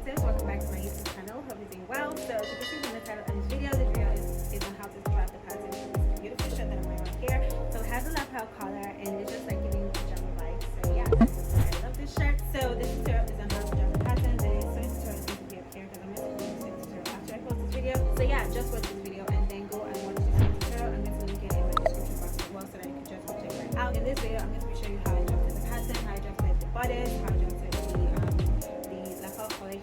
creators, welcome back to my YouTube channel. Hope you're doing well. So as you can see from the title of this video, is on how to strap the pattern for this beautiful shirt that I'm wearing right here. So it has a lapel collar and it's just like giving pajama vibes. So yeah, I love this shirt. So this tutorial is on how to strap the pattern. The sewing tutorial is going to be up here because I'm going to do the sewing tutorial after I post this video. So yeah, just watch this video and then go and watch the sewing tutorial. I'm going to link it in my description box as well so that you can just go check it out. In this video, I'm going to be showing you how I drafted the pattern, how I drafted the bodice, how I drafted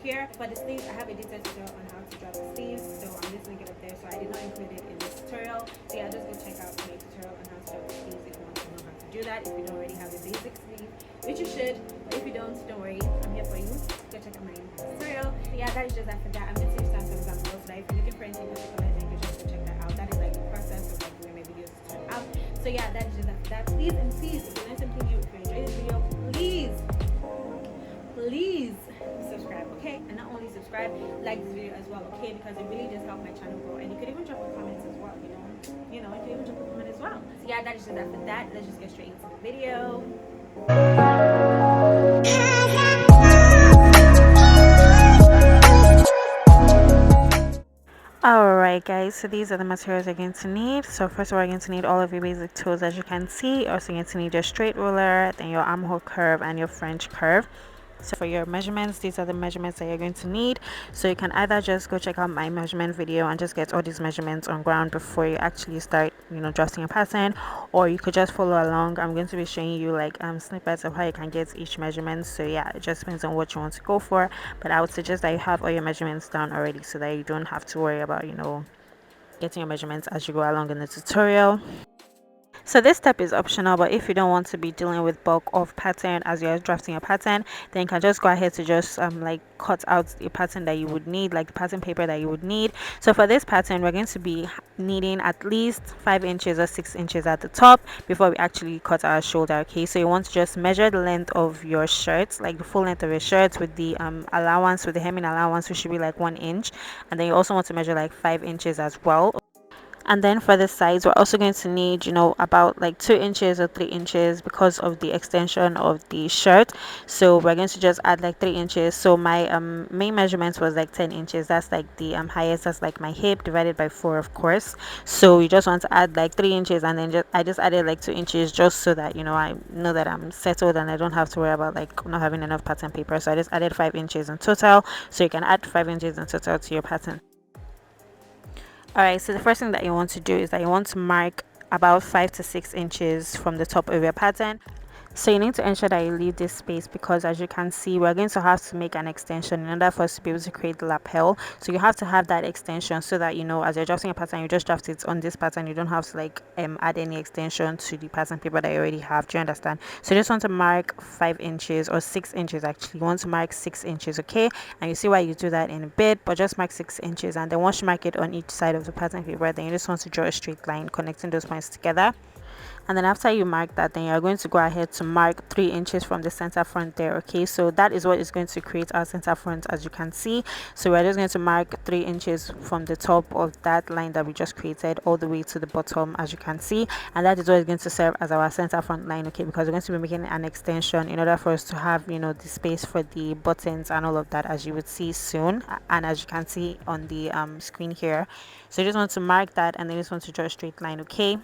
here. For the sleeves, I have a detailed tutorial on how to drop the sleeves, so I'm just linking it up there. So I did not include it in this tutorial. So yeah, just go check out my tutorial on how to drop the sleeves if you want to know how to do that. If you don't already have a basic sleeve, which you should, but if you don't worry, I'm here for you. Go check out my tutorial. So yeah, that is just after that. I'm going to use some examples. So if you're looking for anything particular, then you just go check that out. That is like the process of like the way my videos turn out. So yeah, that is just after that. Please and please, if you learned something new, if you enjoyed this video, please subscribe, okay? And not only subscribe, like this video as well, okay? Because it really just helps my channel grow. And you could even drop a comment as well, you know, you could even drop a comment as well. So yeah, that is just after that. Let's just get straight into the video. Alright guys, so these are the materials you're going to need. So first of all, you're going to need all of your basic tools. As you can see, also you're going to need your straight ruler, then your armhole curve and your French curve. So for your measurements, these are the measurements that you're going to need. So you can either just go check out my measurement video and just get all these measurements on ground before you actually start, drafting a pattern, or you could just follow along. I'm going to be showing you like snippets of how you can get each measurement. So yeah, it just depends on what you want to go for, but I would suggest that you have all your measurements down already so that you don't have to worry about getting your measurements as you go along in the tutorial. So this step is optional, but if you don't want to be dealing with bulk of pattern as you're drafting a pattern, then you can just go ahead to just like cut out the pattern that you would need, like the pattern paper that you would need. So for this pattern, we're going to be needing at least 5 inches or 6 inches at the top before we actually cut our shoulder. Okay, so you want to just measure the length of your shirt, like the full length of your shirt, with the allowance, with the hemming allowance, which should be like 1 inch, and then you also want to measure like 5 inches as well. And then for the sides, we're also going to need about like 2 inches or 3 inches because of the extension of the shirt. So we're going to just add like 3 inches. So my main measurements was like 10 inches. That's like the highest. That's like my hip divided by 4, of course. So you just want to add like 3 inches, and then I just added like 2 inches just so that I know that I'm settled and I don't have to worry about like not having enough pattern paper. So I just added 5 inches in total. So you can add 5 inches in total to your pattern. Alright, so the first thing that you want to do is that you want to mark about 5 to 6 inches from the top of your pattern. So you need to ensure that you leave this space because, as you can see, we're going to have to make an extension in order for us to be able to create the lapel. So you have to have that extension so that as you're drafting a pattern, you just draft it on this pattern. You don't have to like add any extension to the pattern paper that you already have. Do you understand? So you just want to mark 5 inches or 6 inches. Actually, you want to mark 6 inches, okay? And you see why you do that in a bit, but just mark 6 inches, and then once you mark it on each side of the pattern paper, then you just want to draw a straight line connecting those points together. And then after you mark that, then you're going to go ahead to mark 3 inches from the center front there. Okay, so that is what is going to create our center front, as you can see. So we're just going to mark 3 inches from the top of that line that we just created all the way to the bottom, as you can see, and that is what is going to serve as our center front line. Okay, because we're going to be making an extension in order for us to have the space for the buttons and all of that, as you would see soon, and as you can see on the screen here. So you just want to mark that, and then you just want to draw a straight line. Okay,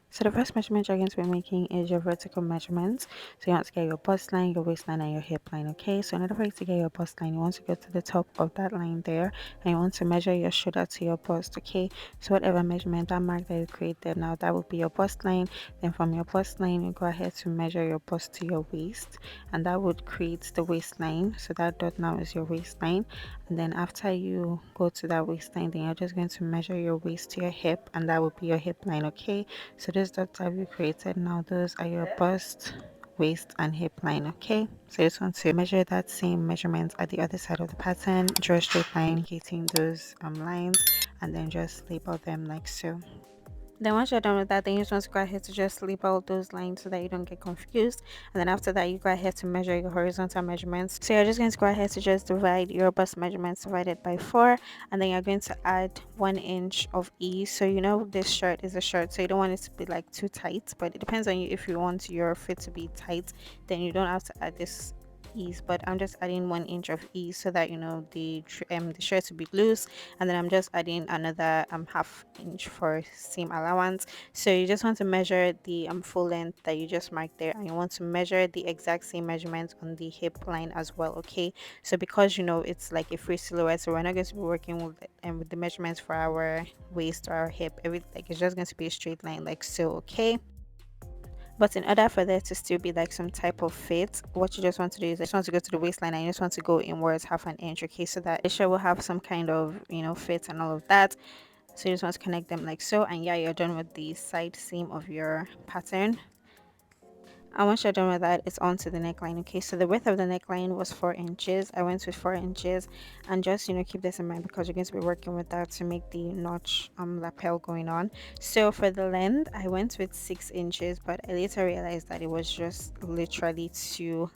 so the first measurement you're going to be making is your vertical measurements. So you want to get your bust line, your waistline, and your hip line. Okay, so in order for you to get your bust line, you want to go to the top of that line there, and you want to measure your shoulder to your bust. Okay, so whatever measurement, that mark that you created now, that will be your bust line. Then from your bust line, you go ahead to measure your bust to your waist, and that would create the waistline. So that dot now is your waistline. And then after you go to that waistline, then you're just going to measure your waist to your hip, and that will be your hip line. Okay, so this dot that we created now, those are your bust, waist, and hip line. Okay, so you just want to measure that same measurement at the other side of the pattern, draw a straight line indicating those lines, and then just label them like so. Then once you're done with that, then you just want to go ahead to just label those lines so that you don't get confused. And then after that, you go ahead to measure your horizontal measurements. So you're just going to go ahead to just divide your bust measurements divided by 4, and then you're going to add 1 inch of ease. So this shirt is a shirt, so you don't want it to be like too tight, but it depends on you. If you want your fit to be tight, then you don't have to add this ease, but I'm just adding 1 inch of ease so that the shirt will be loose, and then I'm just adding another half inch for seam allowance. So you just want to measure the full length that you just marked there, and you want to measure the exact same measurement on the hip line as well. Okay, so because it's like a free silhouette, so we're not going to be working with the measurements for our waist or our hip. Everything, like, it's just going to be a straight line like so. Okay, but in order for there to still be like some type of fit, what you just want to do is, I just want to go to the waistline and you just want to go inwards 1/2 inch. Okay, so that the shirt will have some kind of fit and all of that. So you just want to connect them like so, and yeah, you're done with the side seam of your pattern. And once you're done with that, it's on to the neckline. Okay, so the width of the neckline was 4 inches. I went with 4 inches, and just keep this in mind because you're going to be working with that to make the notch lapel going on. So for the length, I went with 6 inches, but I later realized that it was just literally too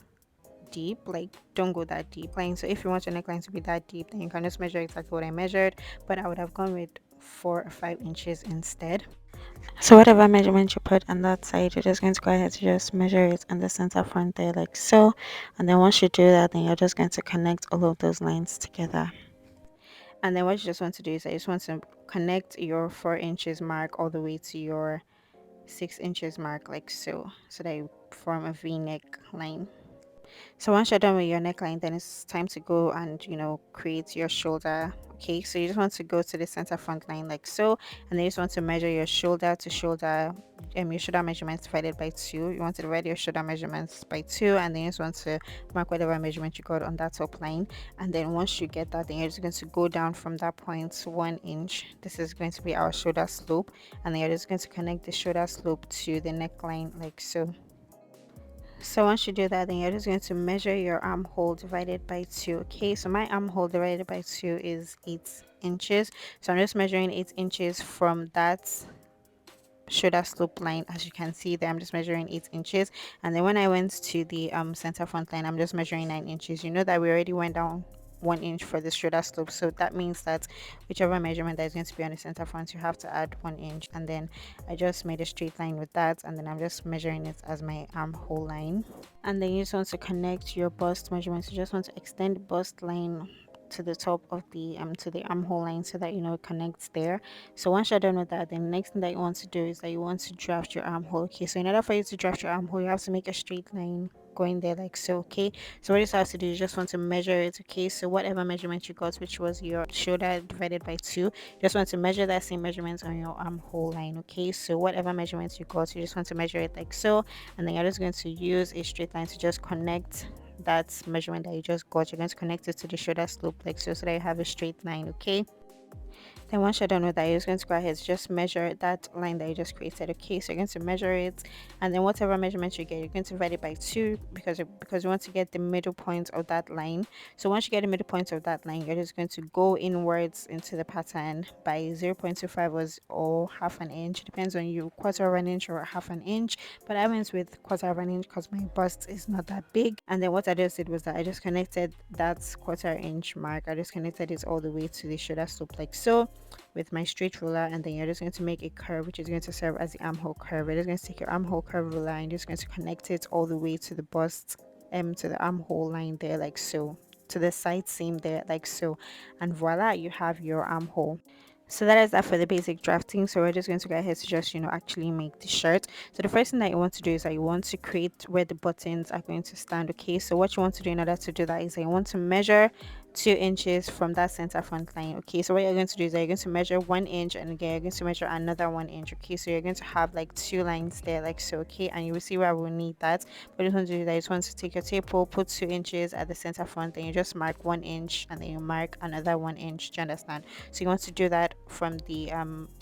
deep. Like, don't go that deep. Like, so if you want your neckline to be that deep, then you can just measure exactly what I measured, but I would have gone with 4 or 5 inches instead. So whatever measurement you put on that side, you're just going to go ahead to just measure it in the center front there like so. And then once you do that, then you're just going to connect all of those lines together. And then what you just want to do is I just want to connect your 4 inches mark all the way to your 6 inches mark like so, so that you form a V-neck line. So once you're done with your neckline, then it's time to go and create your shoulder. Okay, so you just want to go to the center front line like so, and then you just want to measure your shoulder to shoulder, your shoulder measurements divided by 2. You want to divide your shoulder measurements by 2, and then you just want to mark whatever measurement you got on that top line. And then once you get that, then you're just going to go down from that point 1 inch. This is going to be our shoulder slope, and then you're just going to connect the shoulder slope to the neckline like so. So once you do that, then you're just going to measure your armhole divided by 2. Okay, so my armhole divided by 2 is 8 inches. So I'm just measuring 8 inches from that shoulder slope line. As you can see there, I'm just measuring 8 inches, and then when I went to the center front line, I'm just measuring 9 inches. You know that we already went down 1 inch for the shoulder slope, so that means that whichever measurement that is going to be on the center front, you have to add 1 inch. And then I just made a straight line with that, and then I'm just measuring it as my armhole line. And then you just want to connect your bust measurements. You just want to extend the bust line to the top of the to the armhole line so that it connects there. So once you're done with that, then the next thing that you want to do is that you want to draft your armhole. Okay, so in order for you to draft your armhole, you have to make a straight line going there like so. Okay, so what you have to do is just want to measure it. Okay, so whatever measurement you got, which was your shoulder divided by 2, just want to measure that same measurement on your armhole line. Okay, so whatever measurements you got, you just want to measure it like so, and then you're just going to use a straight line to just connect that measurement that you just got. You're going to connect it to the shoulder slope like so, so that you have a straight line. Okay, then once you're done with that, you're just going to go ahead and just measure that line that you just created. Okay, so you're going to measure it, and then whatever measurement you get, you're going to divide it by 2 because you want to get the middle point of that line. So once you get the middle point of that line, you're just going to go inwards into the pattern by 0.25 or 1/2 inch. Depends on you, 1/4 inch or 1/2 inch. But I went with 1/4 inch because my bust is not that big. And then what I just did was that I just connected that 1/4 inch mark. I just connected it all the way to the shoulder slope like so, with my straight ruler, and then you're just going to make a curve which is going to serve as the armhole curve. You're just going to take your armhole curve ruler and you're just going to connect it all the way to the bust, to the armhole line there like so, to the side seam there like so, and voila, you have your armhole. So that is that for the basic drafting. So we're just going to go ahead to just actually make the shirt. So the first thing that you want to do is that you want to create where the buttons are going to stand. Okay, so what you want to do in order to do that is that you want to measure 2 inches from that center front line. Okay, so what you're going to do is that you're going to measure 1 inch, and again you're going to measure another 1 inch. Okay, so you're going to have like 2 lines there like so. Okay, and you will see where we'll need that. But you want to do that, you just want to take your tape, put 2 inches at the center front, then you just mark 1 inch, and then you mark another 1 inch. Do you understand? So you want to do that from the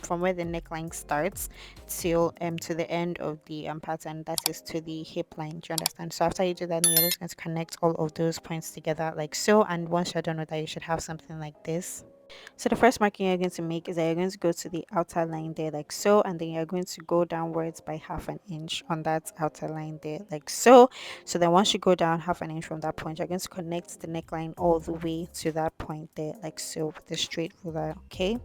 from where the neckline starts till to the end of the pattern, that is to the hip line. Do you understand? So after you do that, then you're just going to connect all of those points together like so, and once you're done with that, you should have something like this. So the first marking you're going to make is that you're going to go to the outer line there like so, and then you're going to go downwards by 1/2 inch on that outer line there like so. So then once you go down 1/2 inch from that point, you're going to connect the neckline all the way to that point there like so with the straight ruler. Okay,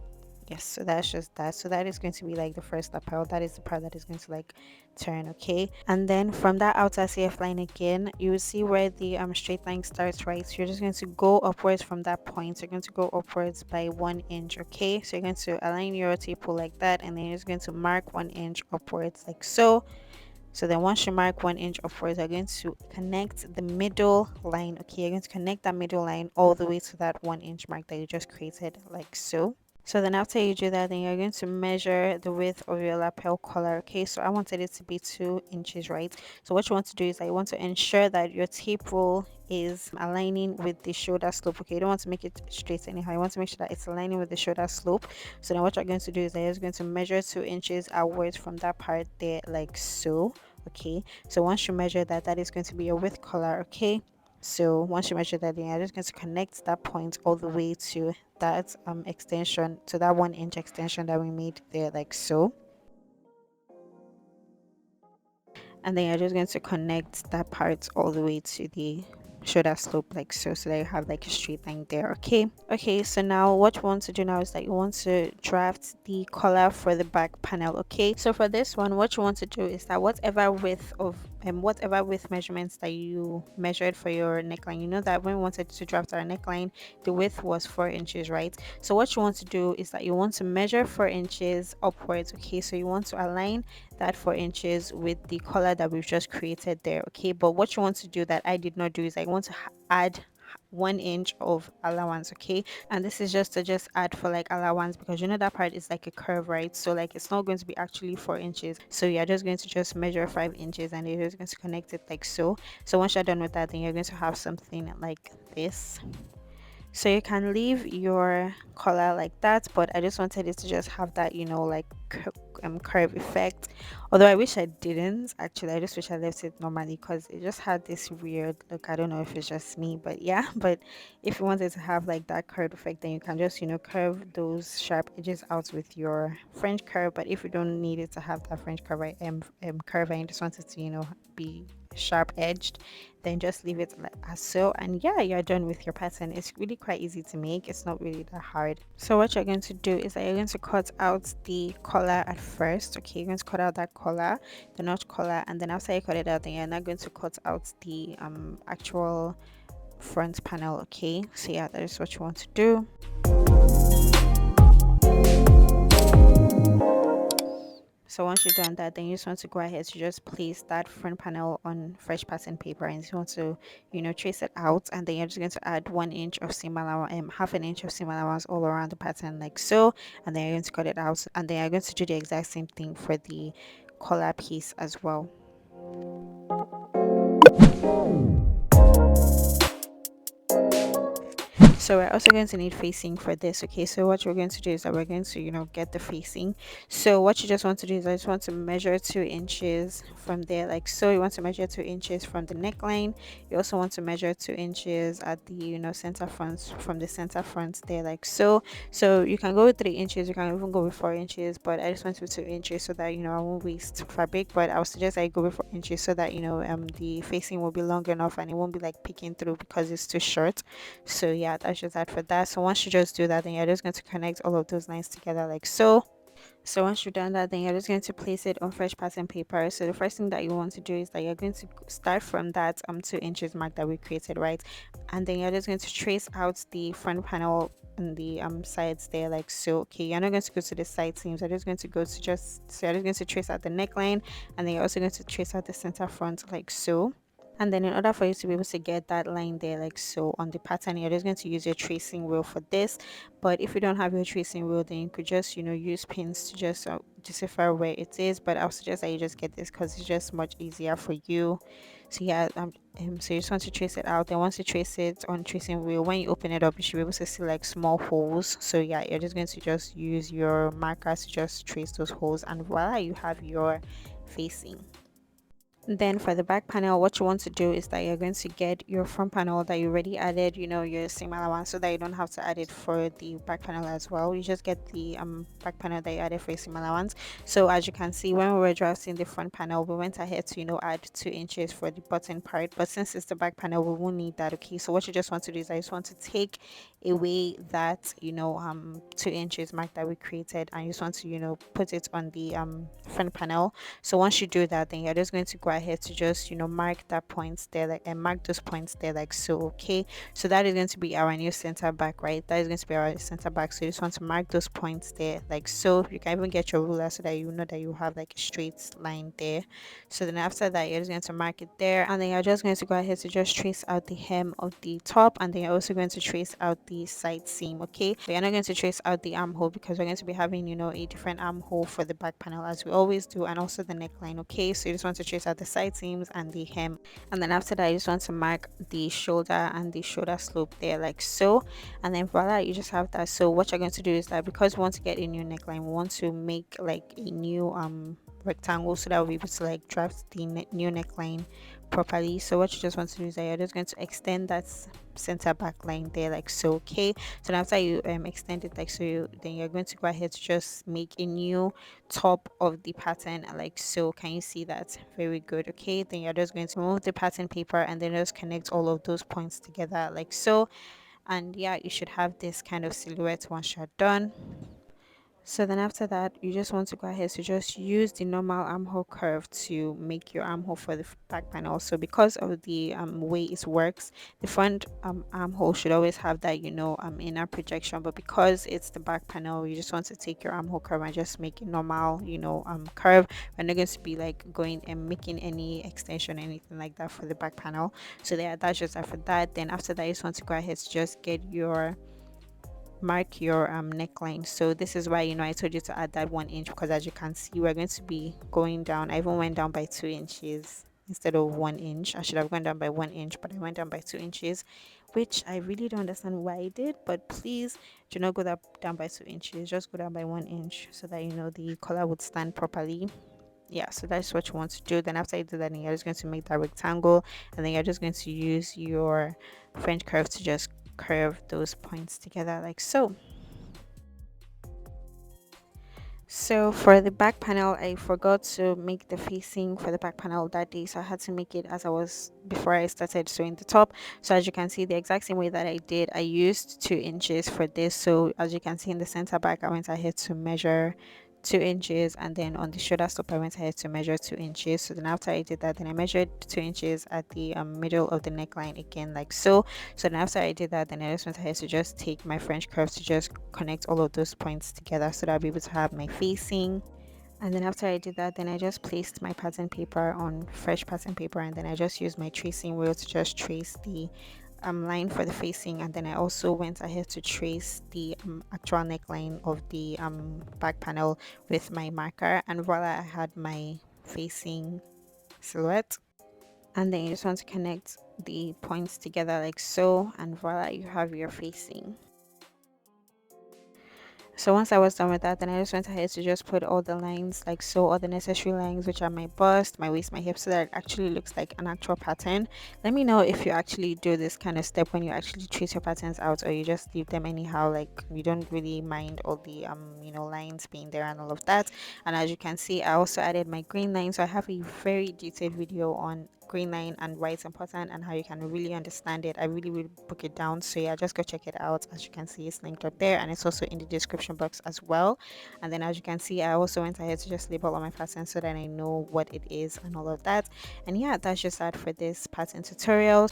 Yes, so that's just that. So that is going to be like the first lapel. That is the part that is going to like turn, okay? And then from that outer CF line again, you will see where the straight line starts, right? So you're just going to go upwards from that point. So you're going to go upwards by 1 inch, okay? So you're going to align your tape like that, and then you're just going to mark 1 inch upwards like so. So then once you mark 1 inch upwards, you're going to connect the middle line, okay? You're going to connect that middle line all the way to that 1 inch mark that you just created like so. So then after you do that, then you're going to measure the width of your lapel collar, okay? So I wanted it to be 2 inches, right? So what you want to do is that you want to ensure that your tape roll is aligning with the shoulder slope, okay? You don't want to make it straight anyhow. You want to make sure that it's aligning with the shoulder slope. So then what you're going to do is that you're just going to measure 2 inches outwards from that part there like so, okay? So once you measure that, that is going to be your width collar, okay? So once you measure that, then you're just going to connect that point all the way to that extension, to that 1 inch extension that we made there like so. And then you're just going to connect that part all the way to the shoulder slope like so, so that you have like a straight line there, okay? Okay, so now what you want to do now is that you want to draft the collar for the back panel, okay? So for this one, what you want to do is that whatever width measurements that you measured for your neckline, you know that when we wanted to draft our neckline, the width was 4 inches, right? So what you want to do is that you want to measure 4 inches upwards, okay? So you want to align that 4 inches with the color that we've just created there, okay? But what you want to do that I did not do is I want to add 1 inch of allowance, okay? And this is just to just add for like allowance, because you know that part is like a curve, right? So like it's not going to be actually 4 inches. So you're just going to just measure 5 inches, and you're just going to connect it like so. So once you're done with that, then you're going to have something like this. So you can leave your color like that, but I just wanted it to just have that, you know, like curve effect. Although I wish I didn't actually, I just wish I left it normally because it just had this weird look. I don't know if it's just me, but yeah. But if you wanted to have like that curve effect, then you can just, you know, curve those sharp edges out with your French curve. But if you don't need it to have that French curve, curve, and you just want it to, you know, be sharp edged, then just leave it like as so, and yeah, you're done with your pattern. It's really quite easy to make. It's not really that hard. So what you're going to do is that you're going to cut out the collar at first, okay? You're going to cut out that collar, the notch collar, and then after you cut it out, then you're not going to cut out the actual front panel, okay? So yeah, that is what you want to do. So once you've done that, then you just want to go ahead to just place that front panel on fresh pattern paper, and you want to, you know, trace it out, and then you're just going to add 1 inch of seam allowance, half an inch of seam allowance all around the pattern like so, and then you're going to cut it out, and then you're going to do the exact same thing for the collar piece as well. So we're also going to need facing for this, okay? So what we're going to do is that we're going to, you know, get the facing. So what you just want to do is I just want to measure 2 inches from there like so. You want to measure 2 inches from the neckline. You also want to measure 2 inches at the, you know, center front, from the center front there like so. So you can go with 3 inches, you can even go with 4 inches, but I just went with 2 inches so that, you know, I won't waste fabric. But I would suggest I go with 4 inches so that, you know, the facing will be long enough and it won't be like peeking through because it's too short. So yeah, that's just that for that. So once you just do that, then you're just going to connect all of those lines together like so. So once you've done that, then you're just going to place it on fresh pattern paper. So the first thing that you want to do is that you're going to start from that 2 inches mark that we created, right? And then you're just going to trace out the front panel on the sides there like so, okay? You're not going to go to the side seams. You're just going to go to so you're just going to trace out the neckline, and then you're also going to trace out the center front like so. And then in order for you to be able to get that line there like so on the pattern, you're just going to use your tracing wheel for this. But if you don't have your tracing wheel, then you could just, you know, use pins to just decipher where it is. But I'll suggest that you just get this because it's just much easier for you. So yeah, so you just want to trace it out. Then once you trace it on tracing wheel, when you open it up, you should be able to see like small holes. So yeah, you're just going to just use your marker to just trace those holes, and voila, you have your facing. Then for the back panel, what you want to do is that you're going to get your front panel that you already added, you know, your similar one, so that you don't have to add it for the back panel as well. You just get the back panel that you added for your similar ones. So as you can see, when we were drafting the front panel, we went ahead to, you know, add 2 inches for the button part, but since it's the back panel, we won't need that. Okay, so what you just want to do is I just want to take away that, you know, 2 inches mark that we created, and you just want to, you know, put it on the front panel. So once you do that, then you're just going to go ahead to just, you know, mark that points there, like, and mark those points there like so. Okay, so that is going to be our new center back, right? That is going to be our center back. So you just want to mark those points there like so. You can even get your ruler so that you know that you have like a straight line there. So then after that, you're just going to mark it there, and then you're just going to go ahead to just trace out the hem of the top, and then you're also going to trace out the side seam. Okay, but you're not going to trace out the armhole because we're going to be having, you know, a different armhole for the back panel as we always do, and also the neckline. Okay, so you just want to trace out the side seams and the hem, and then after that you just want to mark the shoulder and the shoulder slope there like so, and then voila, you just have that. So what you're going to do is that because we want to get a new neckline, we want to make like a new rectangle so that we'll be able to like draft the new neckline properly. So what you just want to do is that you're just going to extend that center back line there like so. Okay, so now after you extend it like so, then you're going to go ahead to just make a new top of the pattern like so. Can you see that? Very good. Okay, then you're just going to remove the pattern paper and then just connect all of those points together like so, and yeah, you should have this kind of silhouette once you're done. So then after that, you just want to go ahead to just use the normal armhole curve to make your armhole for the back panel. So because of the way it works, the front armhole should always have that, you know, inner projection, but because it's the back panel, you just want to take your armhole curve and just make a normal, you know, curve. We're not going to be like going and making any extension or anything like that for the back panel. So there, that's just that for that. Then after that, you just want to go ahead to just get your mark your neckline. So this is why, you know, I told you to add that 1 inch, because as you can see, we're going to be going down. I even went down by 2 inches instead of 1 inch. I should have gone down by 1 inch, but I went down by 2 inches, which I really don't understand why I did. But please do not go down by 2 inches, just go down by 1 inch so that, you know, the collar would stand properly. Yeah, so that's what you want to do. Then after you do that, then you're just going to make that rectangle, and then you're just going to use your French curve to just curve those points together like so. So for the back panel, I forgot to make the facing for the back panel that day, so I had to make it as I was before I started sewing the top. So as you can see, the exact same way that I did, I used 2 inches for this. So as you can see in the center back, I went ahead to measure 2 inches, and then on the shoulder slope I went ahead to measure 2 inches. So then after I did that, then I measured 2 inches at the middle of the neckline again like so. So then after I did that, then I just went ahead to just take my French curve to just connect all of those points together so that I'll be able to have my facing. And then after I did that, then I just placed my pattern paper on fresh pattern paper, and then I just used my tracing wheel to just trace the line for the facing, and then I also went ahead to trace the actual neckline of the back panel with my marker, and voila, I had my facing silhouette. And then you just want to connect the points together like so, and voila, you have your facing. So once I was done with that, then I just went ahead to just put all the lines like so, all the necessary lines, which are my bust, my waist, my hips, so that it actually looks like an actual pattern. Let me know if you actually do this kind of step when you actually trace your patterns out, or you just leave them anyhow, like you don't really mind all the you know, lines being there and all of that. And as you can see, I also added my green line, so I have a very detailed video on green line and why it's important and how you can really understand it. I really will book it down, so yeah, just go check it out. As you can see, it's linked up there, and it's also in the description box as well. And then as you can see, I also went ahead to just label all my patterns so that I know what it is and all of that. And yeah, that's just that for this pattern tutorial.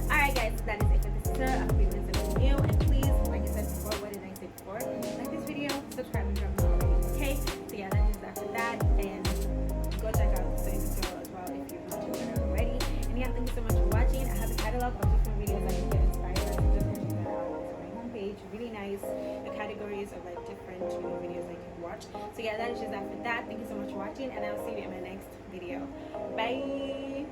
Alright guys, that is it for this tutorial. I hope you learned something new, and please, like I said before, what did I say before? Like this video, subscribe and drop a comment, okay? So yeah, that is that for that, and go check out the sewing tutorial as well if you've not checked it out already. And yeah, thank you so much for watching. I have a catalog of different videos that you get inspired by, so just check that out. It's my homepage, really nice. The categories of like different, you know, videos that you can watch. So yeah, that is just that for that. Thank you so much for watching, and I'll see you in my next video. Bye.